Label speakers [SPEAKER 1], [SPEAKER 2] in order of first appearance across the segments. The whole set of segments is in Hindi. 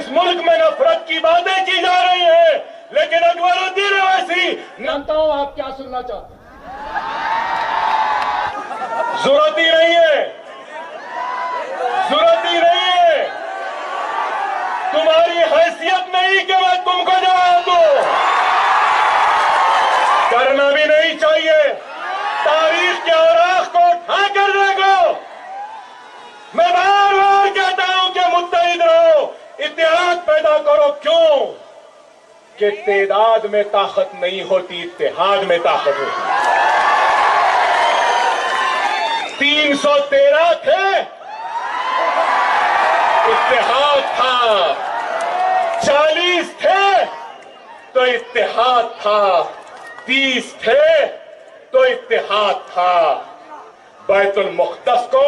[SPEAKER 1] इस मुल्क में नफरत की बातें की जा रही हैं, लेकिन अकबरुद्दीन अवैसी जानता हूं आप क्या सुनना चाहते हैं। जरूरत ही नहीं है, जरूरत ही नहीं है, तुम्हारी हैसियत नहीं कि मैं तुमको जवाब दूं, करना भी नहीं चाहिए। तारीख के औराख को उठा कर देखो। मैं बार बार कहता हूं कि मुत्तहिद रहो, इत्तेहाद पैदा करो। क्यों? कि तेदाद में ताकत नहीं होती, इत्तेहाद में ताकत होती। 313 थे, इत्तेहाद था। 40 थे तो इत्तेहाद था। 30 थे तो इत्तेहाद था। बैतुल मुक़द्दस को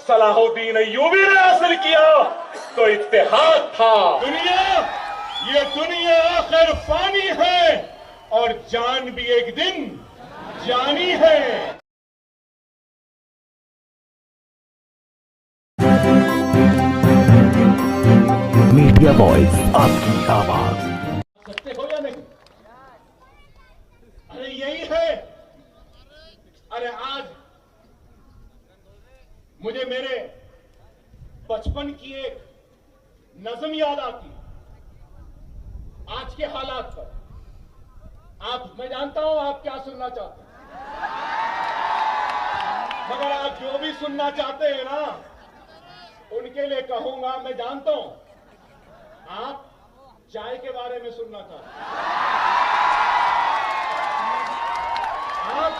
[SPEAKER 1] सलाहुद्दीन अय्यूबी ने हासिल किया तो इत्तेहाद था। ये दुनिया आखिर फानी है और जान भी एक दिन जानी है।
[SPEAKER 2] मीडिया वॉइस, आपकी आवाज।
[SPEAKER 1] सकते हो या नहीं? अरे यही है। अरे आज मुझे मेरे बचपन की एक नज्म याद आती आज के हालात पर। मैं जानता हूं आप क्या सुनना चाहते हैं, मगर आप जो भी सुनना चाहते हैं ना, उनके लिए कहूंगा। मैं जानता हूं आप चाय के बारे में सुनना चाहते हैं। आप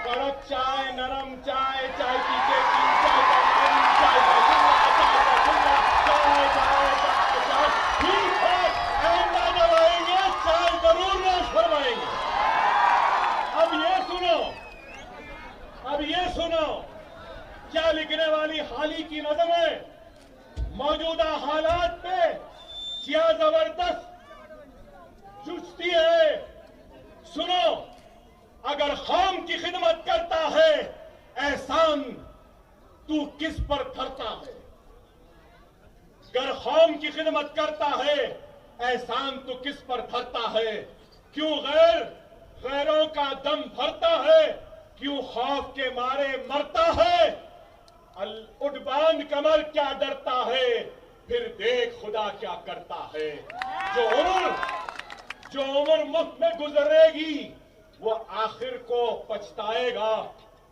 [SPEAKER 1] कड़क चाय, नरम चाय, चाय पी के चाय का नाम, चाय का सुनना, चाय का सुनना, चाय चाय चाय चाय। ठीक है, आइंदा जब आएंगे चाय जरूर नोश फरमाएंगे। अब ये सुनो क्या लिखने वाली हाली की नज़म है। मौजूदा हालात पे क्या जबरदस्त जुस्ती है। सुनो, अगर कौम की खिदमत करता है, एहसान तू किस पर धरता है। अगर कौम की खिदमत करता है, एहसान तू किस पर धरता है। क्यों गैरों का दम भरता है, क्यों खौफ के मारे मरता है। उड़बान कमर क्या डरता है, फिर देख खुदा क्या करता है। जो उम्र मुफ्त में गुजरेगी वो आखिर को पछताएगा।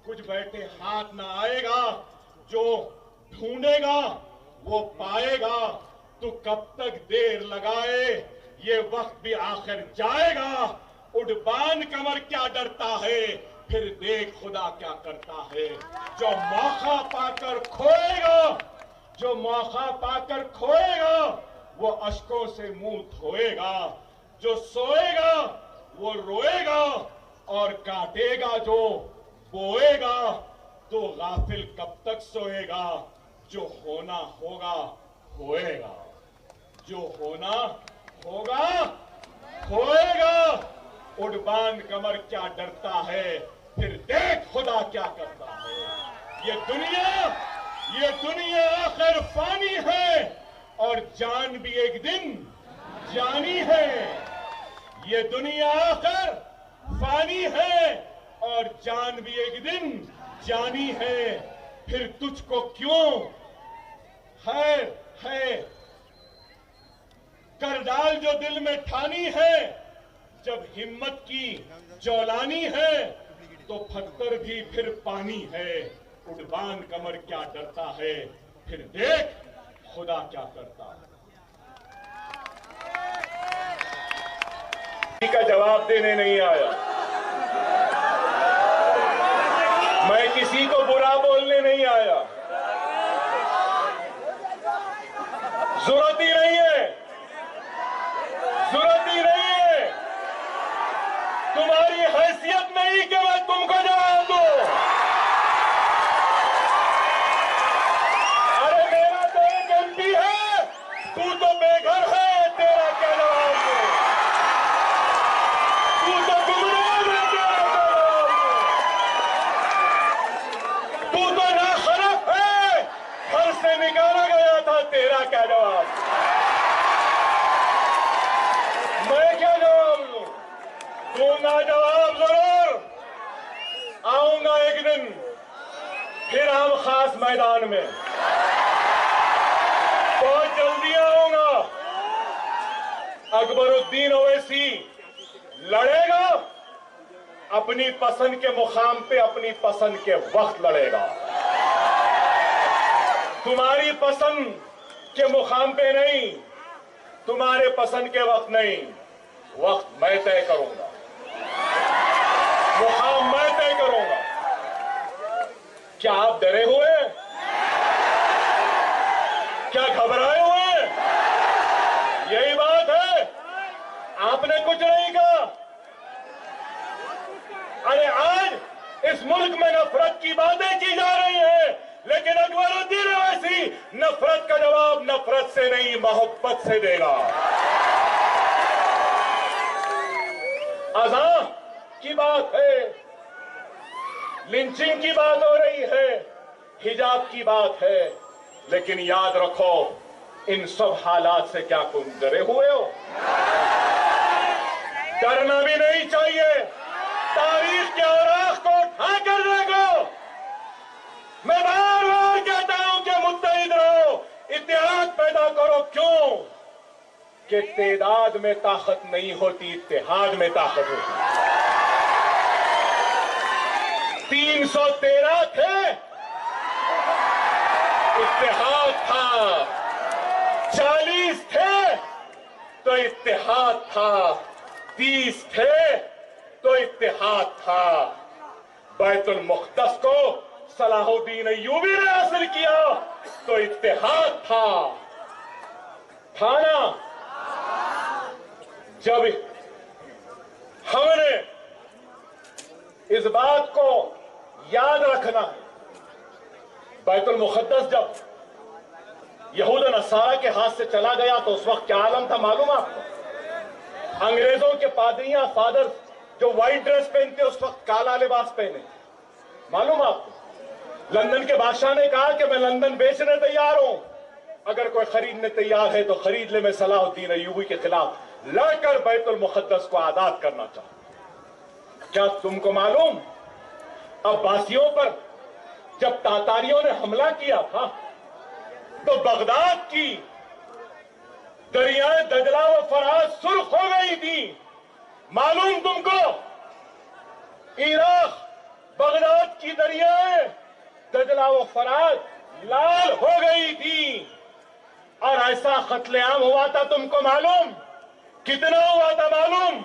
[SPEAKER 1] कुछ बैठे हाथ ना आएगा, जो ढूंढेगा वो पाएगा। तू कब तक देर लगाए, ये वक्त भी आखिर जाएगा। उड़बान कमर क्या डरता है, फिर देख खुदा क्या करता है। जो मौका पाकर खोएगा, वो अश्कों से मुंह धोएगा। जो सोएगा वो रोएगा, और काटेगा जो बोएगा। तो गाफिल कब तक सोएगा, जो होना होगा होएगा। जो होना होगा होएगा। उड़बान कमर क्या डरता है, फिर देख खुदा क्या करता है। ये दुनिया आखिर फानी है और जान भी एक दिन जानी है। ये दुनिया आखिर फानी है और जान भी एक दिन जानी है। फिर तुझको क्यों है कर डाल जो दिल में ठानी है। जब हिम्मत की जौलानी है, तो पत्थर भी फिर पानी है। उड़बान कमर क्या डरता है, फिर देख खुदा क्या करता है। किसी का जवाब देने नहीं आया, मैं किसी को बुरा बोलने नहीं आया। जरूरत ही नहीं है, जरूरत ही नहीं है, तुम्हारी हैसियत नहीं कि मैं तुमको जवाब दूं। अरे मेरा तो एक एमपी है, तू तो बेघर है, तेरा क्या जवाब दूं। तू तो गुमराह है, तेरा क्या जवाब दूं। तू तो नाखरफ है, घर से निकाला गया था, तेरा क्या जवाब। दूंगा जवाब जरूर। आऊंगा एक दिन फिर हम खास मैदान में, बहुत जल्दी आऊंगा। अकबरुद्दीन ओवैसी लड़ेगा, अपनी पसंद के मुकाम पे अपनी पसंद के वक्त लड़ेगा। तुम्हारी पसंद के मुकाम पे नहीं, तुम्हारे पसंद के वक्त नहीं, वक्त मैं तय करूंगा, मुकाम मैं तय करूंगा। क्या आप डरे हुए हैं? क्या घबराए हुए हैं? यही बात है, आपने कुछ नहीं कहा। अरे आज इस मुल्क में नफरत की बातें की जा रही हैं, लेकिन अकबरुद्दीन ओवैसी नफरत का जवाब नफरत से नहीं मोहब्बत से देगा। अज़ां की बात है, लिंचिंग की बात हो रही है, हिजाब की बात है, लेकिन याद रखो इन सब हालात से क्या तुम डरे हुए हो? डरना भी नहीं चाहिए। तारीख के औराख को उठा कर देखो। मैं बार बार कहता हूं कि मुत्तहिद रहो, इत्तेहाद पैदा करो। क्यों? कि तादाद में ताकत नहीं होती, इत्तेहाद में ताकत होती। 313 थे, इत्तेहाद था। 40 थे तो इत्तेहाद था। 30 थे तो इत्तेहाद था। बैतुल मुक़द्दस को सलाहुद्दीन अय्यूबी ने हासिल किया तो इत्तेहाद था ना? जब हमने इस बात को याद रखना है, बैतुल मुक़द्दस जब यहूद नसारा के हाथ से चला गया तो उस वक्त क्या आलम था मालूम आपको? अंग्रेजों के पादरियां, फादर जो व्हाइट ड्रेस पहनते उस वक्त काला लिबास पहने, मालूम आपको? लंदन के बादशाह ने कहा कि मैं लंदन बेचने तैयार हूं, अगर कोई खरीदने तैयार है तो खरीद ले। मैं सलाहुद्दीन अय्यूबी के खिलाफ लड़कर बैतुल मुक़द्दस को आजाद करना चाहता। क्या तुमको मालूम अब्बासियों पर जब तातारियों ने हमला किया था तो बगदाद की दरियाएं दजला व फरात सुर्ख हो गई थी। मालूम तुमको? इराक बगदाद की दरियाएं दजला व फरात लाल हो गई थी। और ऐसा कत्लेआम हुआ था, तुमको मालूम? कितना हुआ था मालूम?